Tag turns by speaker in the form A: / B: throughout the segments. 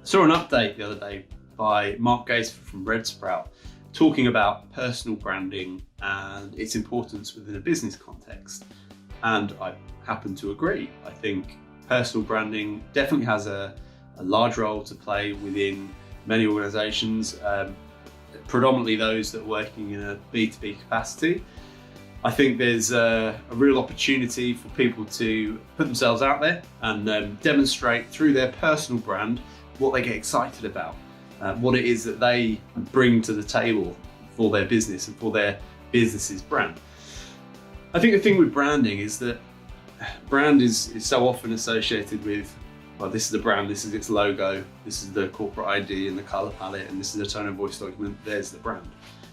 A: Saw an update the other day by Mark Gaisford from RedSprout talking about personal branding and its importance within a business context. And I happen to agree. I think personal branding definitely has a large role to play within many organizations, predominantly those that are working in a B2B capacity. I think there's a real opportunity for people to put themselves out there and demonstrate through their personal brand what they get excited about, what it is that they bring to the table for their business and for their business's brand. I think the thing with branding is that brand is so often associated with, well, this is the brand, this is its logo, this is the corporate ID and the color palette, and this is the tone of voice document, there's the brand.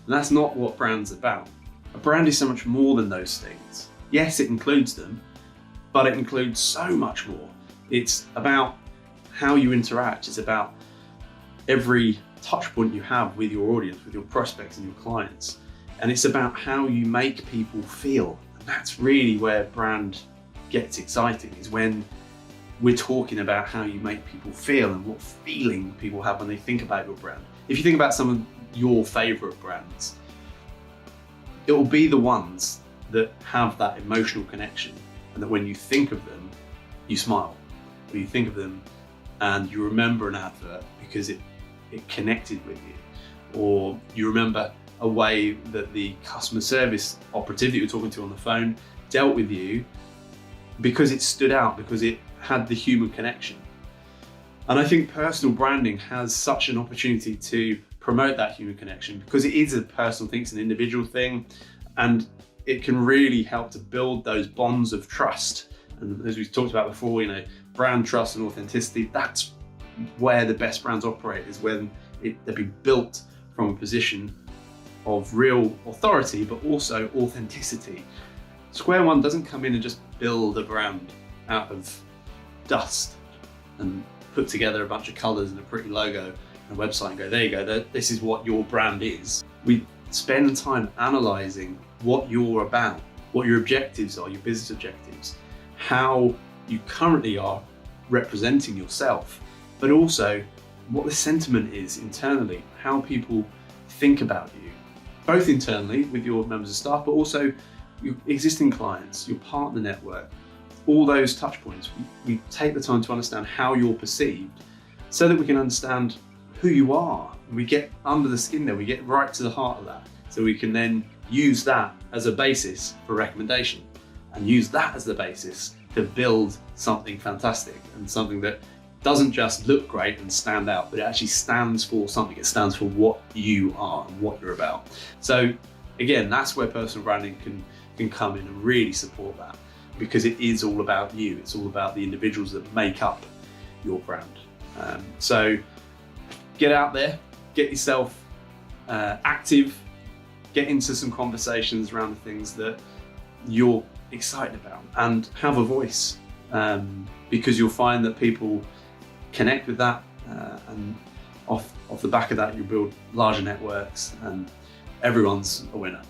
A: And that's not what brand's about. A brand is so much more than those things. Yes, it includes them, but it includes so much more. It's about how you interact. It's about every touch point you have with your audience, with your prospects and your clients. And it's about how you make people feel. And that's really where brand gets exciting, is when we're talking about how you make people feel and what feeling people have when they think about your brand. If you think about some of your favorite brands, it will be the ones that have that emotional connection, and that when you think of them, you smile. Or you think of them and you remember an advert because it connected with you. Or you remember a way that the customer service operative that you're talking to on the phone dealt with you because it stood out, because it had the human connection. And I think personal branding has such an opportunity to promote that human connection, because it is a personal thing, it's an individual thing, and it can really help to build those bonds of trust. And as we've talked about before, brand trust and authenticity, that's where the best brands operate, is when they've been built from a position of real authority, but also authenticity. Square One doesn't come in and just build a brand out of dust and put together a bunch of colors and a pretty logo and a website and go, there you go, this is what your brand is. We spend time analyzing what you're about, what your objectives are, your business objectives, how you currently are representing yourself, but also what the sentiment is internally, how people think about you, both internally with your members of staff, but also your existing clients, your partner network, all those touch points. We take the time to understand how you're perceived so that we can understand who you are. We get under the skin there, we get right to the heart of that, so we can then use that as a basis for recommendation and use that as the basis to build something fantastic and something that doesn't just look great and stand out, but it actually stands for something. It stands for what you are and what you're about. So again, that's where personal branding can come in and really support that, because it is all about you. It's all about the individuals that make up your brand. So get out there, get yourself active, get into some conversations around the things that you're excited about, and have a voice, because you'll find that people connect with that, and off the back of that, you build larger networks and everyone's a winner.